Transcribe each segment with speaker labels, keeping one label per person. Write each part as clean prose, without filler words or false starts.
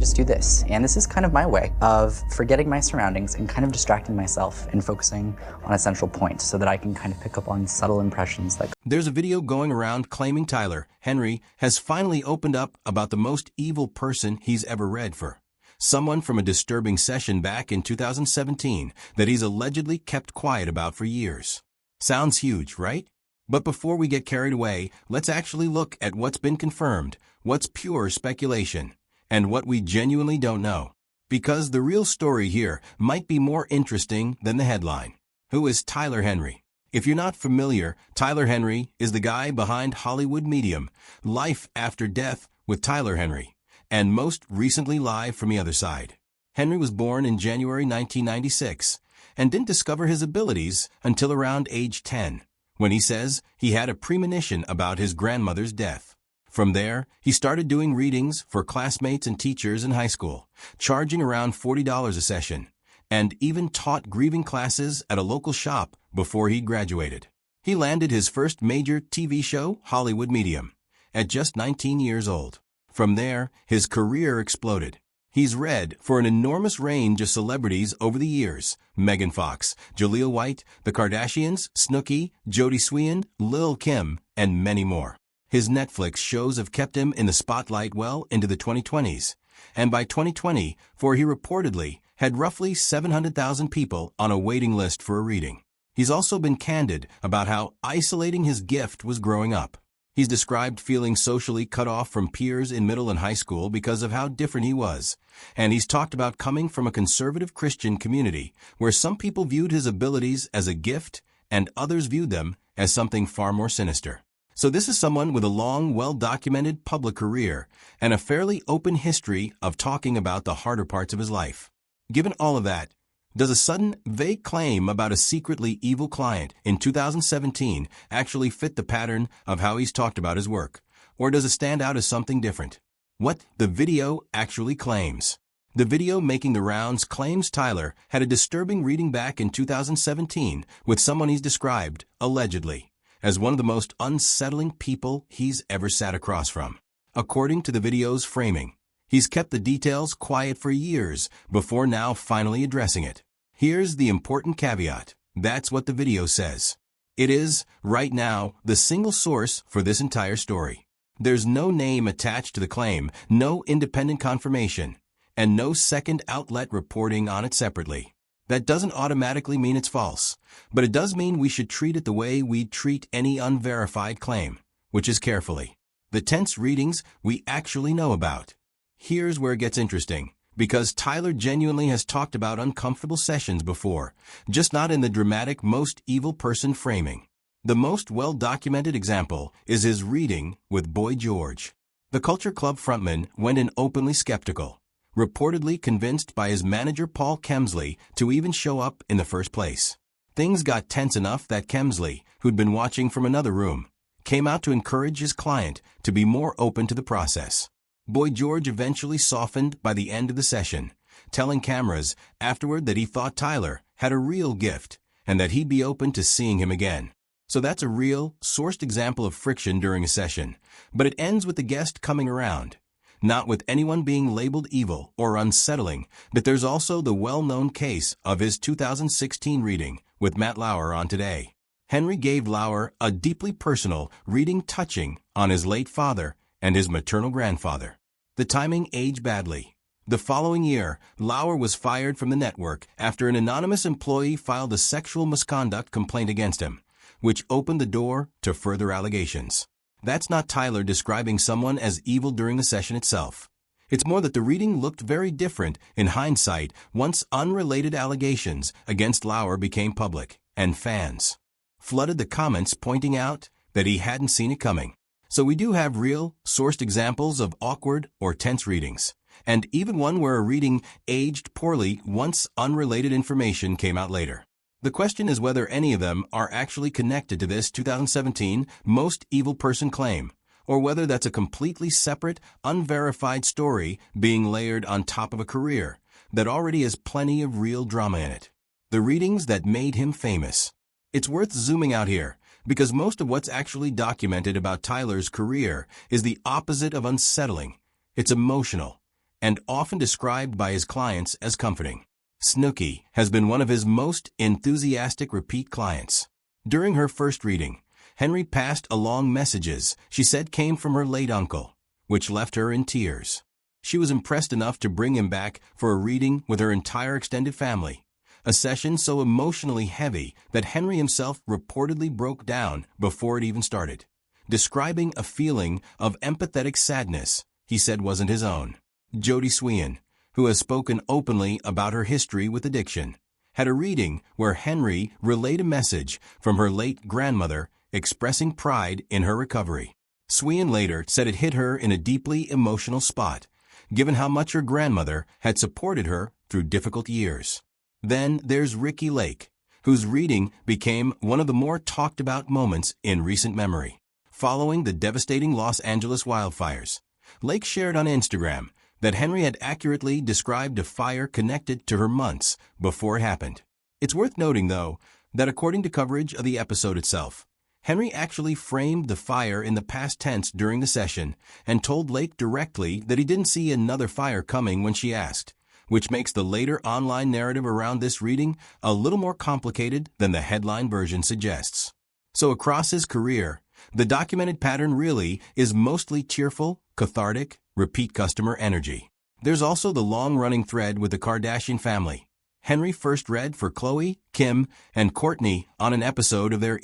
Speaker 1: just do this. And this is kind of my way of forgetting my surroundings and kind of distracting myself and focusing on a central point so that I can kind of pick up on subtle impressions that...
Speaker 2: There's a video going around claiming Tyler Henry has finally opened up about the most evil person he's ever read for. Someone from a disturbing session back in 2017 that he's allegedly kept quiet about for years. Sounds huge, right? But before we get carried away, let's actually look at what's been confirmed, what's pure speculation, and what we genuinely don't know. Because the real story here might be more interesting than the headline. Who is Tyler Henry? If you're not familiar, Tyler Henry is the guy behind Hollywood medium Life After Death with Tyler Henry, and most recently Live from the Other Side. Henry was born in January 1996 and didn't discover his abilities until around age 10, when he says he had a premonition about his grandmother's death. From there, he started doing readings for classmates and teachers in high school, charging around $40 a session, and even taught grieving classes at a local shop before he graduated. He landed his first major TV show, Hollywood Medium, at just 19 years old. From there, his career exploded. He's read for an enormous range of celebrities over the years: Megan Fox, Jaleel White, The Kardashians, Snooki, Jodie Sweetin, Lil' Kim, and many more. His Netflix shows have kept him in the spotlight well into the 2020s, and by 2020, he reportedly had roughly 700,000 people on a waiting list for a reading. He's also been candid about how isolating his gift was growing up. He's described feeling socially cut off from peers in middle and high school because of how different he was. And he's talked about coming from a conservative Christian community where some people viewed his abilities as a gift and others viewed them as something far more sinister. So this is someone with a long, well-documented public career and a fairly open history of talking about the harder parts of his life. Given all of that, does a sudden, vague claim about a secretly evil client in 2017 actually fit the pattern of how he's talked about his work? Or does it stand out as something different? What the video actually claims. The video making the rounds claims Tyler had a disturbing reading back in 2017 with someone he's described, allegedly, as one of the most unsettling people he's ever sat across from. According to the video's framing, he's kept the details quiet for years before now finally addressing it. Here's the important caveat. That's what the video says. It is, right now, the single source for this entire story. There's no name attached to the claim, no independent confirmation, and no second outlet reporting on it separately. That doesn't automatically mean it's false, but it does mean we should treat it the way we'd treat any unverified claim, which is carefully. The tense readings we actually know about. Here's where it gets interesting, because Tyler genuinely has talked about uncomfortable sessions before, just not in the dramatic most evil person framing. The most well-documented example is his reading with Boy George. The Culture Club frontman went in openly skeptical, reportedly convinced by his manager Paul Kemsley to even show up in the first place. Things got tense enough that Kemsley, who'd been watching from another room, came out to encourage his client to be more open to the process. Boy George eventually softened by the end of the session, telling cameras afterward that he thought Tyler had a real gift and that he'd be open to seeing him again. So that's a real, sourced example of friction during a session, but it ends with the guest coming around. Not with anyone being labeled evil or unsettling, but there's also the well-known case of his 2016 reading with Matt Lauer on Today. Henry gave Lauer a deeply personal reading touching on his late father and his maternal grandfather. The timing aged badly. The following year, Lauer was fired from the network after an anonymous employee filed a sexual misconduct complaint against him, which opened the door to further allegations. That's not Tyler describing someone as evil during the session itself. It's more that the reading looked very different in hindsight once unrelated allegations against Lauer became public, and fans flooded the comments pointing out that he hadn't seen it coming. So we do have real, sourced examples of awkward or tense readings, and even one where a reading aged poorly once unrelated information came out later. The question is whether any of them are actually connected to this 2017 most evil person claim, or whether that's a completely separate, unverified story being layered on top of a career that already has plenty of real drama in it. The readings that made him famous. It's worth zooming out here, because most of what's actually documented about Tyler's career is the opposite of unsettling. It's emotional, and often described by his clients as comforting. Snooki has been one of his most enthusiastic repeat clients. During her first reading, Henry passed along messages she said came from her late uncle, which left her in tears. She was impressed enough to bring him back for a reading with her entire extended family, a session so emotionally heavy that Henry himself reportedly broke down before it even started, describing a feeling of empathetic sadness he said wasn't his own. Jodie Swein, who has spoken openly about her history with addiction, had a reading where Henry relayed a message from her late grandmother expressing pride in her recovery. Swein later said it hit her in a deeply emotional spot, given how much her grandmother had supported her through difficult years. Then there's Ricky Lake, whose reading became one of the more talked about moments in recent memory. Following the devastating Los Angeles wildfires, Lake shared on Instagram that Henry had accurately described a fire connected to her months before it happened. It's worth noting, though, that according to coverage of the episode itself, Henry actually framed the fire in the past tense during the session and told Lake directly that he didn't see another fire coming when she asked, which makes the later online narrative around this reading a little more complicated than the headline version suggests. So across his career, the documented pattern really is mostly cheerful, cathartic, repeat customer energy. There's also the long-running thread with the Kardashian family. Henry first read for Khloe, Kim, and Kourtney on an episode of their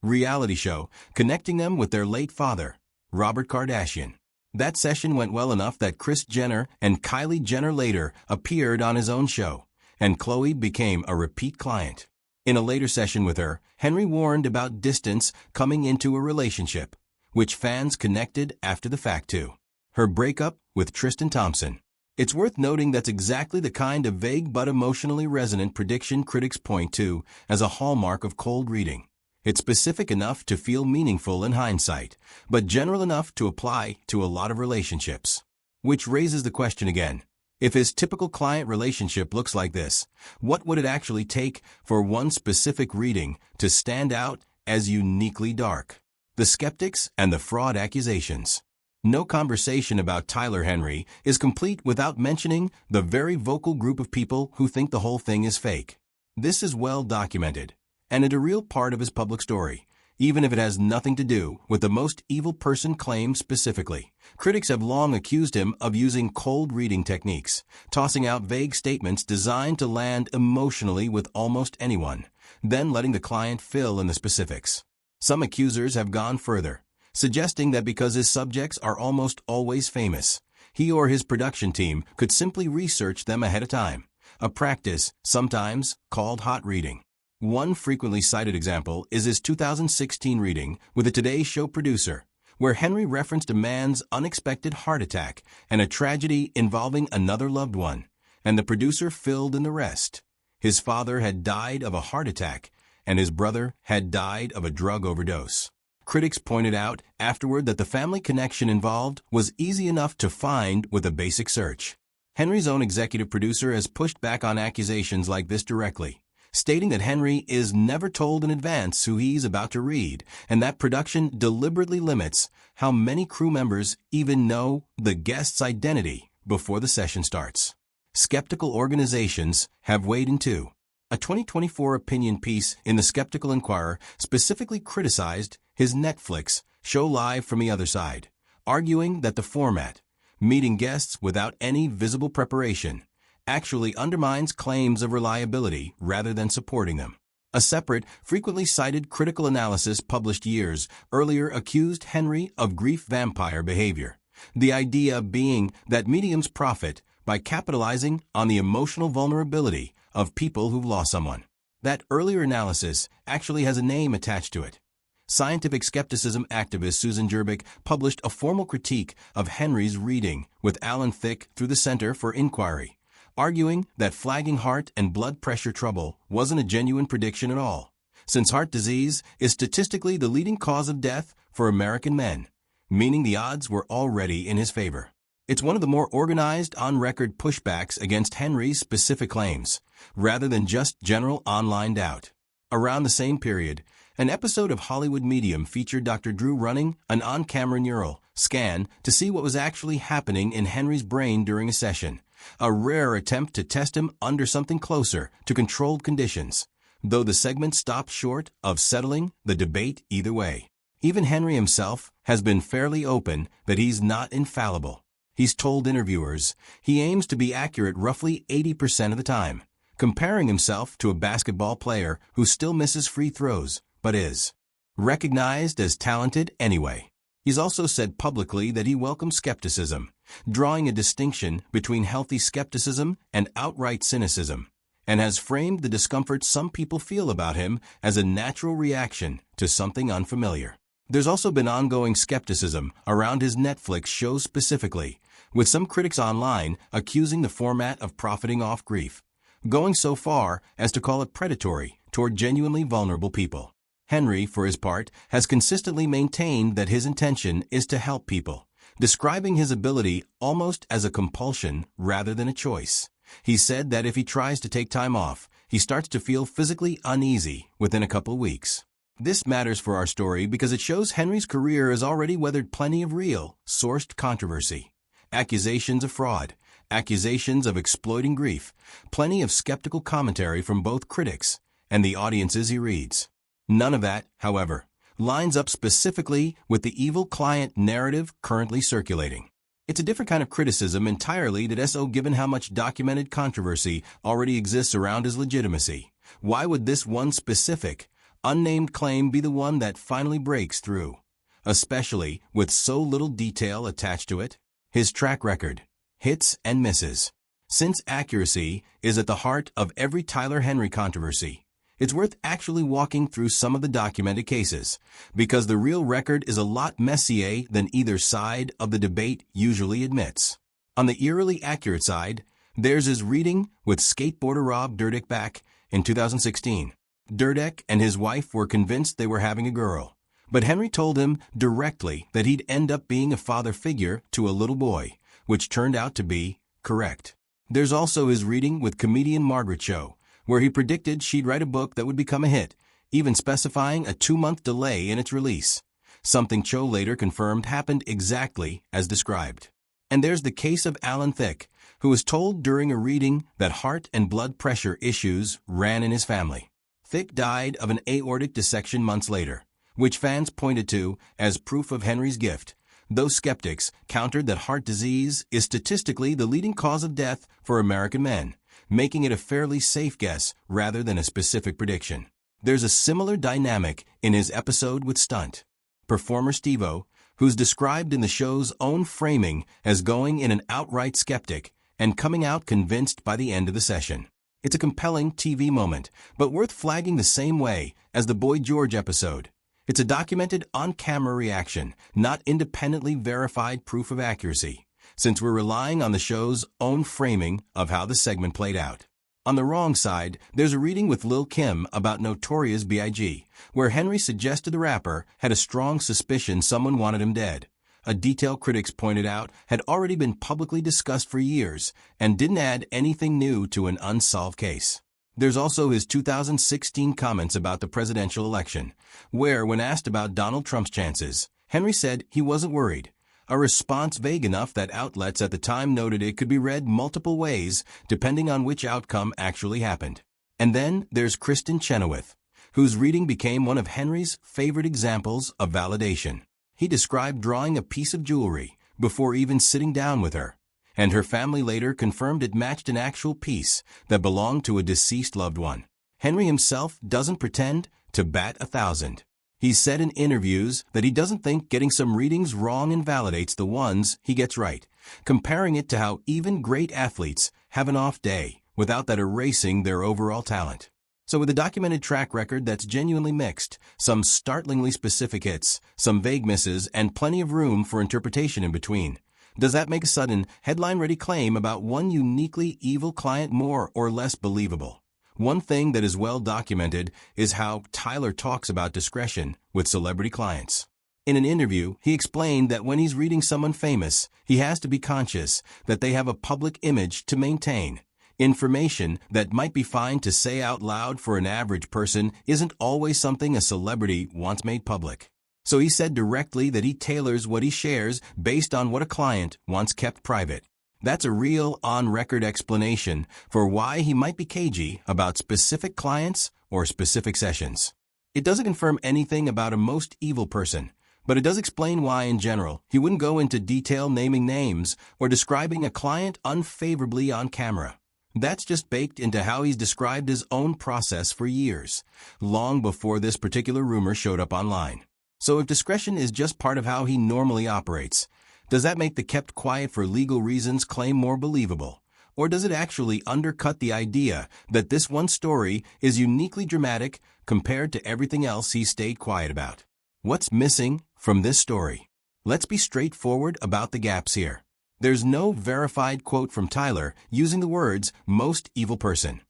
Speaker 2: reality show, connecting them with their late father, Robert Kardashian. That session went well enough that Kris Jenner and Kylie Jenner later appeared on his own show, and Khloe became a repeat client. In a later session with her, Henry warned about distance coming into a relationship, which fans connected after the fact to her breakup with Tristan Thompson. It's worth noting that's exactly the kind of vague but emotionally resonant prediction critics point to as a hallmark of cold reading. It's specific enough to feel meaningful in hindsight, but general enough to apply to a lot of relationships. Which raises the question again. If his typical client relationship looks like this, what would it actually take for one specific reading to stand out as uniquely dark? The skeptics and the fraud accusations. No conversation about Tyler Henry is complete without mentioning the very vocal group of people who think the whole thing is fake. This is well documented, and a real part of his public story, even if it has nothing to do with the most evil person claim specifically. Critics have long accused him of using cold reading techniques, tossing out vague statements designed to land emotionally with almost anyone, then letting the client fill in the specifics. Some accusers have gone further, suggesting that because his subjects are almost always famous, he or his production team could simply research them ahead of time, a practice sometimes called hot reading. One frequently cited example is his 2016 reading with a Today Show producer, where Henry referenced a man's unexpected heart attack and a tragedy involving another loved one, and the producer filled in the rest. His father had died of a heart attack, and his brother had died of a drug overdose. Critics pointed out afterward that the family connection involved was easy enough to find with a basic search. Henry's own executive producer has pushed back on accusations like this directly, stating that Henry is never told in advance who he's about to read, and that production deliberately limits how many crew members even know the guest's identity before the session starts. Skeptical organizations have weighed in too. A 2024 opinion piece in the Skeptical Inquirer specifically criticized his Netflix show Live from the Other Side, arguing that the format, meeting guests without any visible preparation, actually undermines claims of reliability rather than supporting them. A separate, frequently cited critical analysis published years earlier accused Henry of grief vampire behavior, the idea being that mediums profit by capitalizing on the emotional vulnerability of people who've lost someone. That earlier analysis actually has a name attached to it. Scientific skepticism activist Susan Jerbick published a formal critique of Henry's reading with Alan Thicke through the Center for Inquiry, arguing that flagging heart and blood pressure trouble wasn't a genuine prediction at all, since heart disease is statistically the leading cause of death for American men, meaning the odds were already in his favor. It's one of the more organized on-record pushbacks against Henry's specific claims, rather than just general online doubt. Around the same period, an episode of Hollywood Medium featured Dr. Drew running an on-camera mural scan to see what was actually happening in Henry's brain during a session, a rare attempt to test him under something closer to controlled conditions, though the segment stopped short of settling the debate either way. Even Henry himself has been fairly open that he's not infallible. He's told interviewers he aims to be accurate roughly 80% of the time, comparing himself to a basketball player who still misses free throws, but is recognized as talented anyway. He's also said publicly that he welcomes skepticism, drawing a distinction between healthy skepticism and outright cynicism, and has framed the discomfort some people feel about him as a natural reaction to something unfamiliar. There's also been ongoing skepticism around his Netflix shows specifically, with some critics online accusing the format of profiting off grief, going so far as to call it predatory toward genuinely vulnerable people. Henry, for his part, has consistently maintained that his intention is to help people, describing his ability almost as a compulsion rather than a choice. He said that if he tries to take time off, he starts to feel physically uneasy within a couple weeks. This matters for our story because it shows Henry's career has already weathered plenty of real, sourced controversy. Accusations of fraud, accusations of exploiting grief, plenty of skeptical commentary from both critics and the audiences he reads. None of that, however, lines up specifically with the evil client narrative currently circulating. It's a different kind of criticism entirely that SO given how much documented controversy already exists around his legitimacy. Why would this one specific, unnamed claim be the one that finally breaks through, especially with so little detail attached to it? His track record, hits and misses. Since accuracy is at the heart of every Tyler Henry controversy, it's worth actually walking through some of the documented cases, because the real record is a lot messier than either side of the debate usually admits. On the eerily accurate side, there's his reading with skateboarder Rob Dyrdek back in 2016. Dyrdek and his wife were convinced they were having a girl, but Henry told him directly that he'd end up being a father figure to a little boy, which turned out to be correct. There's also his reading with comedian Margaret Cho, where he predicted she'd write a book that would become a hit, even specifying a 2-month delay in its release, something Cho later confirmed happened exactly as described. And there's the case of Alan Thicke, who was told during a reading that heart and blood pressure issues ran in his family. Thicke died of an aortic dissection months later, which fans pointed to as proof of Henry's gift, though skeptics countered that heart disease is statistically the leading cause of death for American men, making it a fairly safe guess rather than a specific prediction. There's a similar dynamic in his episode with stunt performer Steve-O, who's described in the show's own framing as going in an outright skeptic and coming out convinced by the end of the session. It's a compelling TV moment, but worth flagging the same way as the Boy George episode. It's a documented on-camera reaction, not independently verified proof of accuracy, since we're relying on the show's own framing of how the segment played out. On the wrong side, there's a reading with Lil' Kim about Notorious B.I.G., where Henry suggested the rapper had a strong suspicion someone wanted him dead. A detail critics pointed out had already been publicly discussed for years and didn't add anything new to an unsolved case. There's also his 2016 comments about the presidential election, where, when asked about Donald Trump's chances, Henry said he wasn't worried, a response vague enough that outlets at the time noted it could be read multiple ways depending on which outcome actually happened. And then there's Kristen Chenoweth, whose reading became one of Henry's favorite examples of validation. He described drawing a piece of jewelry before even sitting down with her, and her family later confirmed it matched an actual piece that belonged to a deceased loved one. Henry himself doesn't pretend to bat 1,000. He's said in interviews that he doesn't think getting some readings wrong invalidates the ones he gets right, comparing it to how even great athletes have an off day without that erasing their overall talent. So with a documented track record that's genuinely mixed, some startlingly specific hits, some vague misses, and plenty of room for interpretation in between, does that make a sudden, headline-ready claim about one uniquely evil client more or less believable? One thing that is well documented is how Tyler talks about discretion with celebrity clients. In an interview, he explained that when he's reading someone famous, he has to be conscious that they have a public image to maintain. Information that might be fine to say out loud for an average person isn't always something a celebrity wants made public. So he said directly that he tailors what he shares based on what a client wants kept private. That's a real on-record explanation for why he might be cagey about specific clients or specific sessions. It doesn't confirm anything about a most evil person, but it does explain why, in general, he wouldn't go into detail naming names or describing a client unfavorably on camera. That's just baked into how he's described his own process for years, long before this particular rumor showed up online. So if discretion is just part of how he normally operates, does that make the kept quiet for legal reasons claim more believable? Or does it actually undercut the idea that this one story is uniquely dramatic compared to everything else he stayed quiet about? What's missing from this story? Let's be straightforward about the gaps here. There's no verified quote from Tyler using the words "most evil person."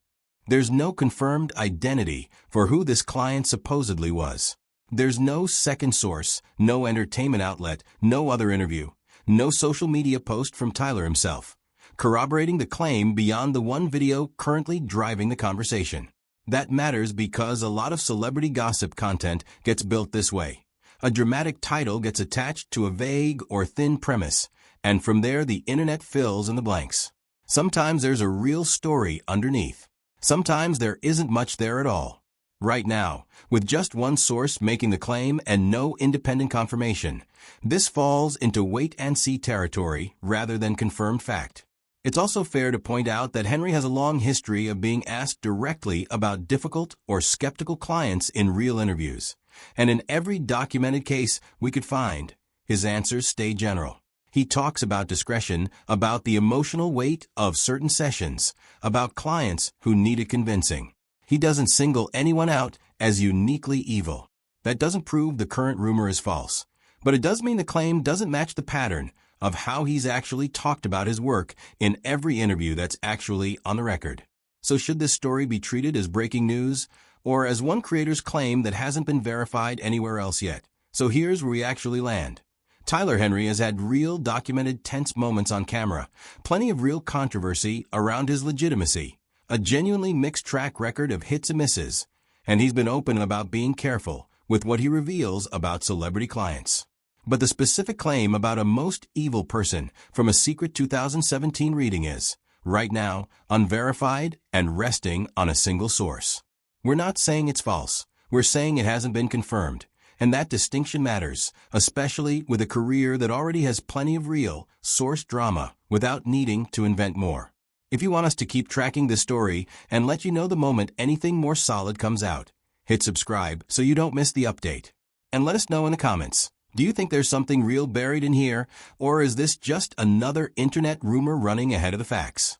Speaker 2: There's no confirmed identity for who this client supposedly was. There's no second source, no entertainment outlet, no other interview, no social media post from Tyler himself, corroborating the claim beyond the one video currently driving the conversation. That matters because a lot of celebrity gossip content gets built this way. A dramatic title gets attached to a vague or thin premise, and from there the internet fills in the blanks. Sometimes there's a real story underneath. Sometimes there isn't much there at all. Right now, with just one source making the claim and no independent confirmation, this falls into wait-and-see territory rather than confirmed fact. It's also fair to point out that Henry has a long history of being asked directly about difficult or skeptical clients in real interviews, and in every documented case we could find, his answers stay general. He talks about discretion, about the emotional weight of certain sessions, about clients who needed convincing. He doesn't single anyone out as uniquely evil. That doesn't prove the current rumor is false, but it does mean the claim doesn't match the pattern of how he's actually talked about his work in every interview that's actually on the record. So should this story be treated as breaking news, or as one creator's claim that hasn't been verified anywhere else yet? So here's where we actually land. Tyler Henry has had real documented tense moments on camera, plenty of real controversy around his legitimacy, a genuinely mixed track record of hits and misses, and he's been open about being careful with what he reveals about celebrity clients. But the specific claim about a most evil person from a secret 2017 reading is, right now, unverified and resting on a single source. We're not saying it's false. We're saying it hasn't been confirmed. And that distinction matters, especially with a career that already has plenty of real, source drama without needing to invent more. If you want us to keep tracking this story and let you know the moment anything more solid comes out, hit subscribe so you don't miss the update. And let us know in the comments. Do you think there's something real buried in here, or is this just another internet rumor running ahead of the facts?